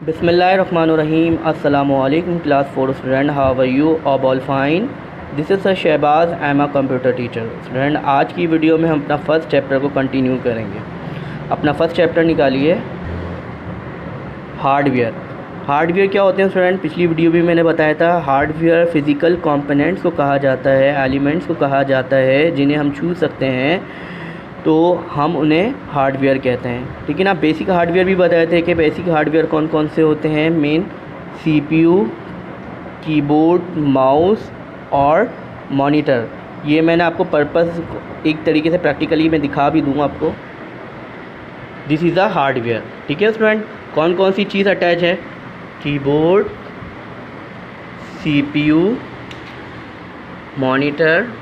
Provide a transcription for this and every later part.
बिस्मिल्लाहिर्रहमानिर्रहीम। अस्सलामुअलैकुम class 4 student, how are you? All fine. This is sir Shahbaz, I am a computer teacher. Student, आज की video में हम अपना फ़र्स्ट चैप्टर को कंटिन्यू करेंगे। अपना फ़र्स्ट चैप्टर निकालिए, हार्डवेयर। हार्डवेयर क्या होते हैं स्टूडेंट? पिछली वीडियो भी मैंने बताया था। हार्डवेयर फ़िज़िकल कंपोनेंट्स को कहा जाता है, एलिमेंट्स को कहा जाता है जिन्हें हम छू सकते हैं, तो हम उन्हें हार्डवेयर कहते हैं। लेकिन आप बेसिक हार्डवेयर भी बताए थे कि बेसिक हार्डवेयर कौन कौन से होते हैं। मेन सीपीयू, कीबोर्ड, माउस और मॉनिटर। ये मैंने आपको पर्पस एक तरीके से प्रैक्टिकली मैं दिखा भी दूँगा आपको। This is a hardware. ठीक है स्टूडेंट, कौन कौन सी चीज़ अटैच है? Keyboard, CPU, monitor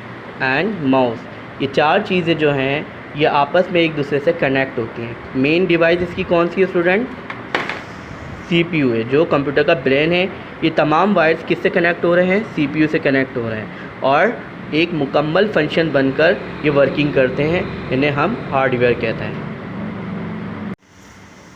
and mouse. ये चार चीज़ें जो हैं ये आपस में एक दूसरे से कनेक्ट होती हैं। मेन डिवाइस इसकी कौन सी है स्टूडेंट? सीपीयू है, जो कंप्यूटर का ब्रेन है। ये तमाम वायर्स किससे कनेक्ट हो रहे हैं? सीपीयू से कनेक्ट हो रहे हैं और एक मुकम्मल फंक्शन बनकर ये वर्किंग करते हैं। इन्हें हम हार्डवेयर कहते हैं।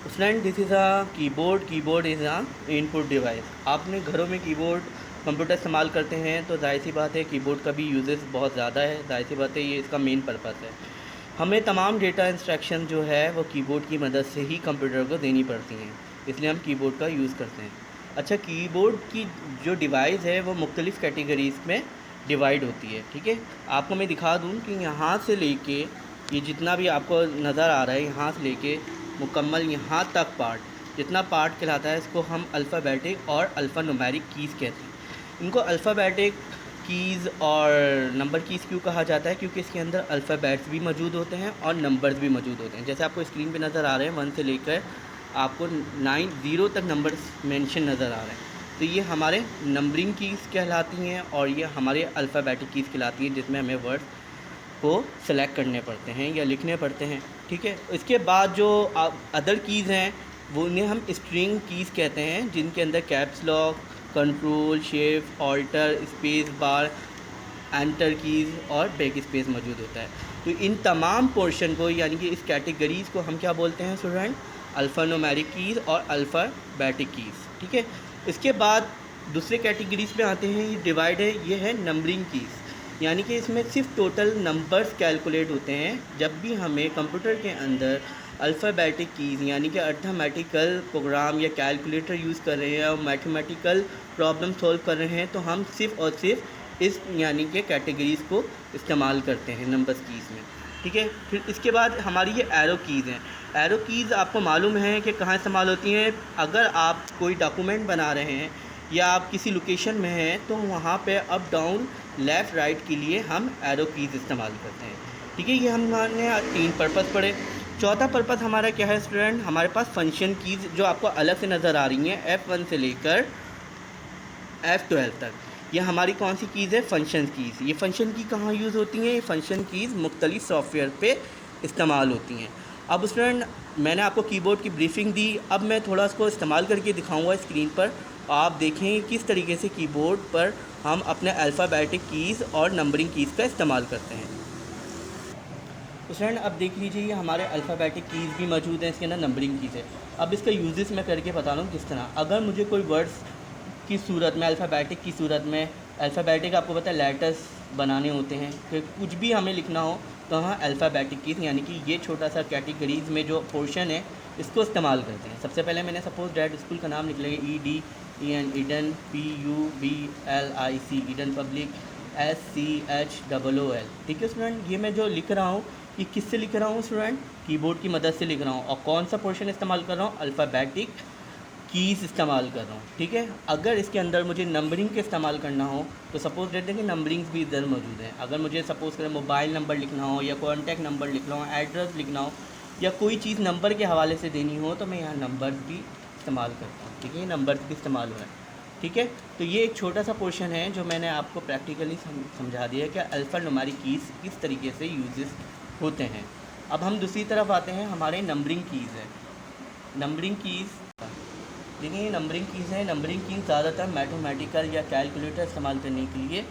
Student, this is a keyboard. Keyboard is a input device. आपने घरों में कीबोर्ड कंप्यूटर इस्तेमाल करते हैं तो जाहिर सी बात है कीबोर्ड का भी यूजेस बहुत ज़्यादा है। जाहिर सी बात है ये इसका मेन पर्पस है। हमें तमाम डेटा इंस्ट्रक्शन जो है वो कीबोर्ड की मदद से ही कंप्यूटर को देनी पड़ती हैं, इसलिए हम कीबोर्ड का यूज़ करते हैं। अच्छा, कीबोर्ड की जो डिवाइस है वो मुख्तलिफ़ कैटेगरीज़ में डिवाइड होती है। ठीक है, आपको मैं दिखा दूँ कि यहाँ से लेके ये जितना भी आपको नज़र आ रहा है, यहाँ से लेके मुकम्मल यहाँ तक पार्ट, जितना पार्ट कहलाता है इसको हम अल्फ़ाबेटिक और अल्फ़ान्यूमेरिक कीज़ कहते हैं। इनको अल्फ़ाबेटिक कीज़ और नंबर कीज़ क्यों कहा जाता है? क्योंकि इसके अंदर अल्फ़ाबेट्स भी मौजूद होते हैं और नंबर्स भी मौजूद होते हैं। जैसे आपको स्क्रीन पे नज़र आ रहे हैं 1 से लेकर आपको 9 तक नंबर्स मेंशन नज़र आ रहे हैं। तो ये हमारे नंबरिंग कीज़ कहलाती हैं और ये हमारे अल्फ़ाबेटिक कीज़ कहलाती हैं, जिसमें हमें वर्ड्स को सेलेक्ट करने पड़ते हैं या लिखने पड़ते हैं। ठीक है, इसके बाद जो अदर कीज़ हैं वो उन्हें हम स्ट्रिंग कीज़ कहते हैं, जिनके अंदर caps lock, control, shift, alter, space bar, enter keys और बैक स्पेस मौजूद होता है। तो इन तमाम पोर्शन को यानी कि इस कैटेगरीज़ को हम क्या बोलते हैं स्टूडेंट? अल्फ़ान्यूमेरिक कीज़ और अल्फ़ाबेटिक कीज़। ठीक है, इसके बाद दूसरे कैटेगरीज़ में आते हैं। ये डिवाइड है, ये है नंबरिंग कीज़, यानी कि इसमें सिर्फ टोटल नंबर्स कैलकुलेट होते हैं। जब भी हमें कंप्यूटर के अंदर अल्फ़ाबेटिक कीज़ यानी कि अर्थमेटिकल प्रोग्राम या कैलकुलेटर यूज़ कर रहे हैं और मैथमेटिकल प्रॉब्लम सॉल्व कर रहे हैं, तो हम सिर्फ़ और सिर्फ इस यानी कि कैटेगरीज़ को इस्तेमाल करते हैं नंबर्स कीज़ में। ठीक है, फिर इसके बाद हमारी ये एरो कीज़ हैं। एरो कीज़ आपको मालूम है कि कहाँ इस्तेमाल होती हैं? अगर आप कोई डॉक्यूमेंट बना रहे हैं या आप किसी लोकेशन में हैं तो वहाँ पे अप डाउन लेफ़्ट राइट के लिए हम एरो कीज़ इस्तेमाल करते हैं। ठीक है, ये हमने 3 पर्पस पढ़े। चौथा पर्पस हमारा क्या है स्टूडेंट? हमारे पास फंक्शन कीज़ जो आपको अलग से नज़र आ रही हैं, F1 से लेकर F12 तक। ये हमारी कौन सी कीज़ है? Function keys. ये फंक्शन की कहाँ यूज़ होती हैं? ये फंक्शन कीज़ मुख्तलिफ़ सॉफ्टवेयर पे इस्तेमाल होती हैं। अब स्टूडेंट, मैंने आपको कीबोर्ड की ब्रीफिंग दी, अब मैं थोड़ा इसको इस्तेमाल करके दिखाऊंगा स्क्रीन पर। आप देखें किस तरीके से कीबोर्ड पर हम अपने अल्फ़ाबेटिक कीज़ और नंबरिंग कीज़ का इस्तेमाल करते हैं। तो फ्रेंड, अब देख लीजिए ये हमारे अल्फ़ाबेटिक कीज़ भी मौजूद हैं, इसके अंदर नंबरिंग कीज़ है। अब इसका यूजेस मैं करके बता रहा हूँ किस तरह। अगर मुझे कोई वर्ड्स की सूरत में, अल्फ़ाबेटिक की सूरत में, अल्फ़ाबेटिक आपको पता है लेटर्स बनाने होते हैं, कि कुछ भी हमें लिखना हो तो हाँ अल्फ़ाबेटिक कीज़ यानी कि ये छोटा सा कैटेगरीज़ में जो पोर्शन है इसको इस्तेमाल करते हैं। सबसे पहले मैंने सपोज़ डैट स्कूल का नाम लिख लिया, ED, Eden, PUBLIC, Eden public, SCHOOL। ठीक है स्टूडेंट, ये मैं जो लिख रहा हूँ ये किससे लिख रहा हूँ स्टूडेंट? कीबोर्ड की मदद से लिख रहा हूँ। और कौन सा पोर्शन इस्तेमाल कर रहा हूँ? अल्फ़ाबेटिक कीज़ इस्तेमाल कर रहा हूँ। ठीक है, अगर इसके अंदर मुझे नंबरिंग के इस्तेमाल करना हो तो सपोज़ देते हैं कि नंबरिंग्स भी इधर मौजूद हैं। अगर मुझे सपोज़ करें मोबाइल नंबर लिखना हो या कॉन्टैक्ट नंबर लिखना हो, एड्रेस लिखना हो या कोई चीज़ नंबर के हवाले से देनी हो तो मैं यहाँ नंबर्स भी इस्तेमाल करता हूँ। ठीक है, नंबर्स भी इस्तेमाल हुआ है। ठीक है, तो ये एक छोटा सा पोर्शन है जो मैंने आपको प्रैक्टिकली समझा दिया कि अल्फ़ान्यूमेरिक कीज़ किस तरीके से यूजेस होते हैं। अब हम दूसरी तरफ आते हैं, हमारे नंबरिंग कीज़ है। नंबरिंग कीज़ देखिए, नंबरिंग कीज़ है। नंबरिंग कीज़ ज़्यादातर मैथमेटिकल या कैलकुलेटर इस्तेमाल करने के लिए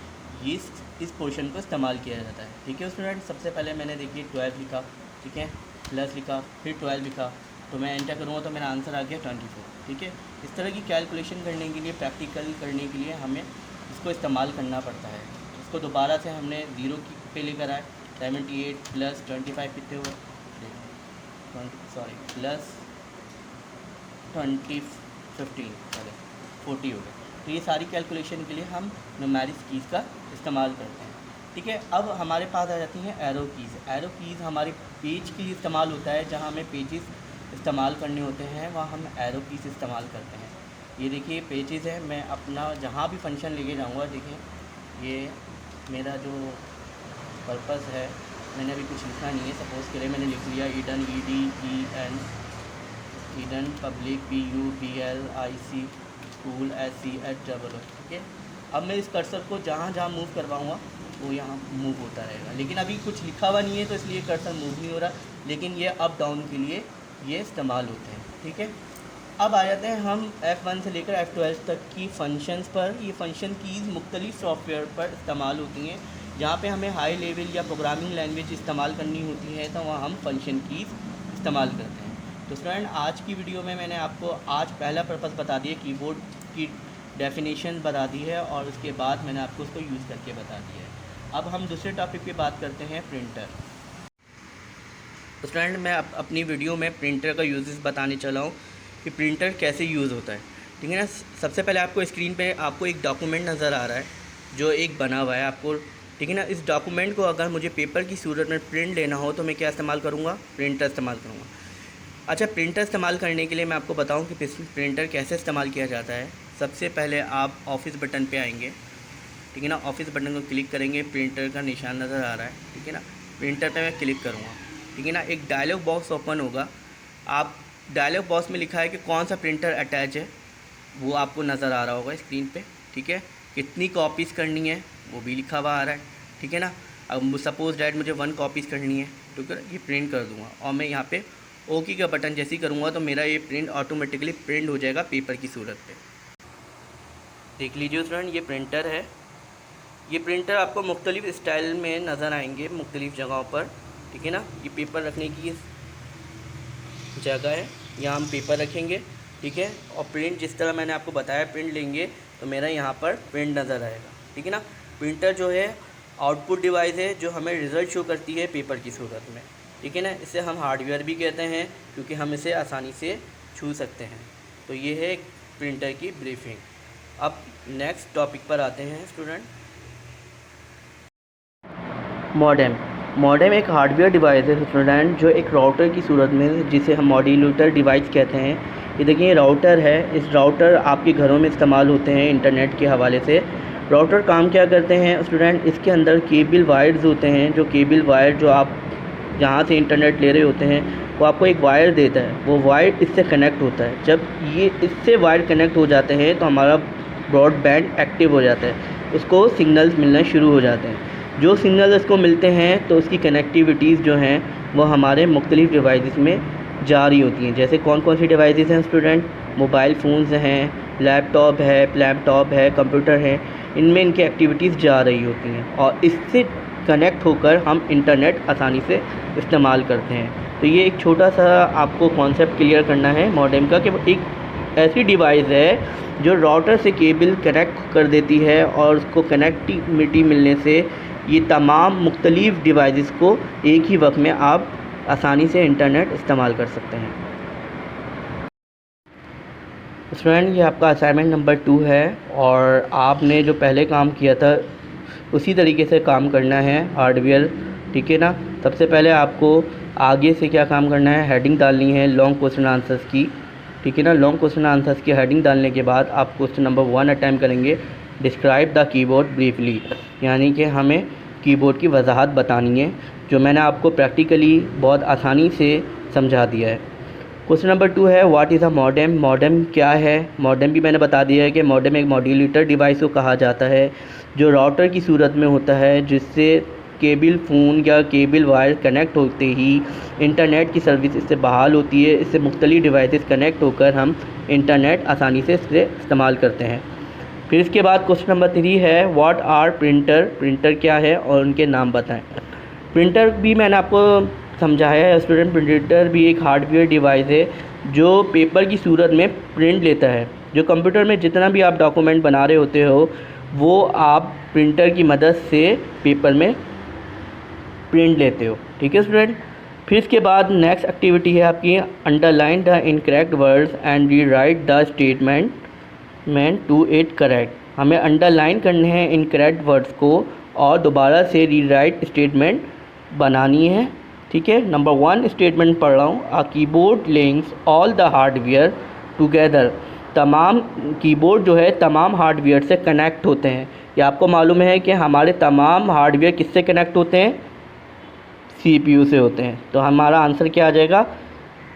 ये इस पोर्शन को इस्तेमाल किया जाता है। ठीक है स्टूडेंट, सबसे पहले मैंने देखिए 12 लिखा, ठीक है, प्लस लिखा, फिर 12 लिखा, तो मैं एंटर करूँगा तो मेरा आंसर आ गया 24। ठीक है, इस तरह की कैलकुलेशन करने के लिए, प्रैक्टिकल करने के लिए हमें इसको इस्तेमाल करना पड़ता है। इसको दोबारा से हमने 0 पे लेकर आए, 78 + 25 कितने हुए, प्लस 15 सॉरी 40 हो गए। तो ये सारी कैलकुलेशन के लिए हम न्यूमेरिक कीज़ का इस्तेमाल करते हैं। ठीक है, अब हमारे पास आ जाती हैं एरो कीज़। एरो कीज़ हमारे पेज के लिए इस्तेमाल होता है, जहाँ हमें पेजेस इस्तेमाल करने होते हैं वहाँ हम एरो कीज़ इस्तेमाल करते हैं। ये देखिए पेजेस है, मैं अपना जहाँ भी फंक्शन लेके जाऊँगा, देखिए ये मेरा जो पर्पस है, मैंने अभी कुछ लिखा नहीं है, सपोज़ के लिए मैंने लिख लिया Eden, Eden public PUBLIC school SCHOO। ठीक है, अब मैं इस कर्सर को जहाँ जहाँ मूव करवाऊँगा वो यहाँ मूव होता रहेगा, लेकिन अभी कुछ लिखा हुआ नहीं है तो इसलिए कर्सर मूव नहीं हो रहा, लेकिन ये अप डाउन के लिए ये इस्तेमाल होते हैं। ठीक है, अब आ जाते हैं हम F1 से लेकर F12 तक की फंक्शंस पर। ये फंक्शन कीज़ मुख्तलिफ सॉफ्टवेयर पर इस्तेमाल होती हैं, जहाँ पे हमें हाई लेवल या प्रोग्रामिंग लैंग्वेज इस्तेमाल करनी होती है, तो वहाँ हम फंक्शन कीज़ इस्तेमाल करते हैं। तो स्टूडेंट, आज की वीडियो में मैंने आपको आज पहला पर्पस बता दिया, कीबोर्ड की डेफिनेशन बता दी है, और उसके बाद मैंने आपको उसको यूज़ करके बता दिया है। अब हम दूसरे टॉपिक पे बात करते हैं, प्रिंटर। तो स्टूडेंट, मैं अपनी वीडियो में प्रिंटर का यूजेस बताने चला हूँ कि प्रिंटर कैसे यूज़ होता है। ठीक है ना, सबसे पहले आपको स्क्रीन पे आपको एक डॉक्यूमेंट नज़र आ रहा है जो एक बना हुआ है आपको। ठीक है ना, इस डॉक्यूमेंट को अगर मुझे पेपर की सूरत में प्रिंट लेना हो तो मैं क्या इस्तेमाल करूँगा, प्रिंटर इस्तेमाल करूँगा। अच्छा, प्रिंटर इस्तेमाल करने के लिए मैं आपको बताऊँ कि प्रिंटर कैसे इस्तेमाल किया जाता है। सबसे पहले आप ऑफिस बटन पर आएँगे। ठीक है ना, ऑफिस बटन को क्लिक करेंगे, प्रिंटर का निशान नज़र आ रहा है। ठीक है ना, प्रिंटर पे मैं क्लिक करूँगा। ठीक है ना, एक डायलॉग बॉक्स ओपन होगा। आप डायलॉग बॉक्स में लिखा है कि कौन सा प्रिंटर अटैच है, वो आपको नज़र आ रहा होगा स्क्रीन पे। ठीक है, कितनी कॉपीज़ करनी है वो भी लिखा हुआ आ रहा है। ठीक है ना, अब सपोज डैट मुझे 1 कॉपीज़ करनी है, तो ये प्रिंट कर दूँगा, और मैं यहाँ पे ओके का बटन जैसे ही करूँगा तो मेरा ये प्रिंट ऑटोमेटिकली प्रिंट हो जाएगा पेपर की सूरत पे। देख लीजिए स्टूडेंट, ये प्रिंटर है। ये प्रिंटर आपको मुख्तलिफ़ स्टाइल में नज़र आएंगे मुख्तलिफ़ जगहों पर। ठीक है ना, ये पेपर रखने की जगह है, यहाँ हम पेपर रखेंगे। ठीक है, और प्रिंट जिस तरह मैंने आपको बताया, प्रिंट लेंगे तो मेरा यहाँ पर प्रिंट नज़र आएगा। ठीक है ना, प्रिंटर जो है आउटपुट डिवाइस है जो हमें रिज़ल्ट शो करती है पेपर की सूरत में। ठीक है ना, इसे हम हार्डवेयर भी कहते हैं क्योंकि हम इसे आसानी से छू सकते हैं। तो ये है प्रिंटर की ब्रीफिंग। अब नेक्स्ट टॉपिक पर आते हैं स्टूडेंट, मॉडेम एक हार्डवेयर डिवाइस है स्टूडेंट, जो एक राउटर की सूरत में, जिसे हम मॉड्यूलर डिवाइस कहते हैं। ये देखिए, ये राउटर है। इस राउटर आपके घरों में इस्तेमाल होते हैं इंटरनेट के हवाले से। राउटर काम क्या करते हैं स्टूडेंट, इसके अंदर केबल वायर्स होते हैं। जो केबल वायर जो आप जहाँ से इंटरनेट ले रहे होते हैं, वो आपको एक वायर देता है, वो वायर इससे कनेक्ट होता है। जब ये इससे वायर कनेक्ट हो जाते हैं तो हमारा ब्रॉडबैंड एक्टिव हो जाता है, उसको सिग्नल्स मिलना शुरू हो जाते हैं। जो सिग्नल इसको मिलते हैं तो उसकी कनेक्टिविटीज़ जो हैं वो हमारे मुख्तलिफ़ डिवाइसेस में जारी होती हैं। जैसे कौन कौन सी डिवाइसेस हैं स्टूडेंट, मोबाइल फ़ोन्स हैं, लैपटॉप है, कंप्यूटर है, इनमें इनकी एक्टिविटीज़ जा रही होती हैं, और इससे कनेक्ट होकर हम इंटरनेट आसानी से इस्तेमाल करते हैं। तो ये एक छोटा सा आपको कॉन्सेप्ट क्लियर करना है मॉडेम का, कि एक ऐसी डिवाइस है जो राउटर से केबल कनेक्ट कर देती है, और उसको कनेक्टिविटी मिलने से ये तमाम मुख्तलिफ़ डिवाइसेस को एक ही वक्त में आप आसानी से इंटरनेट इस्तेमाल कर सकते हैं। स्टूडेंट, ये आपका असाइनमेंट नंबर 2 है, और आपने जो पहले काम किया था उसी तरीके से काम करना है हार्डवेयर। ठीक है ना, सबसे पहले आपको आगे से क्या काम करना है, हेडिंग डालनी है लॉन्ग क्वेश्चन आंसर्स की। ठीक है ना, लॉन्ग क्वेश्चन आंसर्स की हेडिंग डालने के बाद आप क्वेश्चन नंबर 1 अटैम्प्ट करेंगे, डिस्क्राइब द कीबोर्ड ब्रीफली, यानी कि हमें कीबोर्ड की वजाहत बतानी है, जो मैंने आपको प्रैक्टिकली बहुत आसानी से समझा दिया है। क्वेश्चन नंबर 2 है, what is a modem. Modem क्या है, मॉडेम भी मैंने बता दिया है कि मॉडेम एक मॉड्यूलेटर डिवाइस को कहा जाता है, जो राउटर की सूरत में होता है, जिससे केबल फ़ोन या केबल वायर कनेक्ट होते ही इंटरनेट की सर्विस इससे बहाल होती है। इससे मुख्तलिफ़ डिवाइसेस कनेक्ट होकर हम इंटरनेट आसानी से इससे इस्तेमाल करते हैं। फिर इसके बाद क्वेश्चन नंबर 3 है, व्हाट आर प्रिंटर, प्रिंटर क्या है और उनके नाम बताएं। प्रिंटर भी मैंने आपको समझाया है स्टूडेंट, प्रिंटर भी एक हार्डवेयर डिवाइस है जो पेपर की सूरत में प्रिंट लेता है। जो कंप्यूटर में जितना भी आप डॉक्यूमेंट बना रहे होते हो वो आप प्रिंटर की मदद से पेपर में प्रिंट लेते हो। ठीक है स्टूडेंट। फिर इसके बाद नेक्स्ट एक्टिविटी है आपकी underline the incorrect words and rewrite the statement to it correct. हमें अंडरलाइन करने हैं इनकरेक्ट वर्ड्स को और दोबारा से रीराइट स्टेटमेंट बनानी है। ठीक है। नंबर 1 स्टेटमेंट पढ़ रहा हूँ। A keyboard links all the hardware together. तमाम कीबोर्ड जो है तमाम हार्डवेयर से कनेक्ट होते हैं। ये आपको मालूम है कि हमारे तमाम हार्डवेयर किससे कनेक्ट होते हैं? CPU से होते हैं। तो हमारा आंसर क्या आ जाएगा?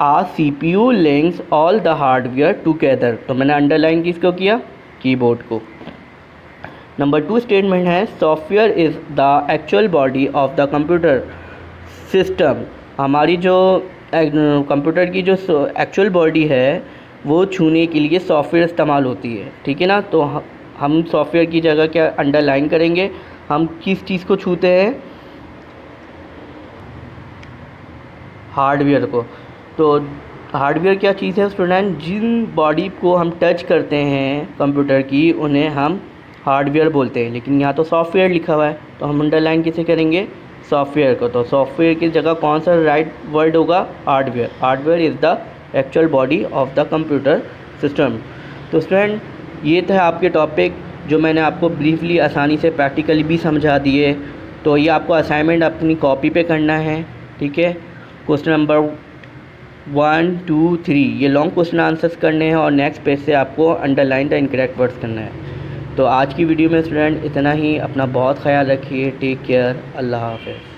आ CPU links all the hardware together. तो मैंने अंडरलाइन किसको किया? कीबोर्ड को। नंबर 2 स्टेटमेंट है software is the actual body of the computer system. हमारी जो कंप्यूटर की जो एक्चुअल बॉडी है वो छूने के लिए सॉफ्टवेयर इस्तेमाल होती है। ठीक है ना। तो हम सॉफ्टवेयर की जगह क्या अंडरलाइन करेंगे? हम किस चीज़ को छूते हैं? हार्डवेयर को। तो हार्डवेयर क्या चीज़ है स्टूडेंट? जिन बॉडी को हम टच करते हैं कंप्यूटर की उन्हें हम हार्डवेयर बोलते हैं, लेकिन यहाँ तो सॉफ्टवेयर लिखा हुआ है तो हम अंडरलाइन किसे करेंगे? सॉफ्टवेयर को। तो सॉफ्टवेयर की जगह कौन सा राइट वर्ड होगा? Hardware. Hardware is the actual body of the computer system. तो स्टूडेंट ये था आपके टॉपिक जो मैंने आपको ब्रीफली आसानी से प्रैक्टिकली भी समझा दिए। तो ये आपको असाइनमेंट अपनी कॉपी पे करना है। ठीक है। क्वेश्चन नंबर 1, 2, 3 ये लॉन्ग क्वेश्चन आंसर्स करने हैं और नेक्स्ट पेज से आपको अंडरलाइन द इनकरेक्ट वर्ड्स करना है। तो आज की वीडियो में स्टूडेंट इतना ही। अपना बहुत ख्याल रखिए। Take care. अल्लाह हाफ़िज़।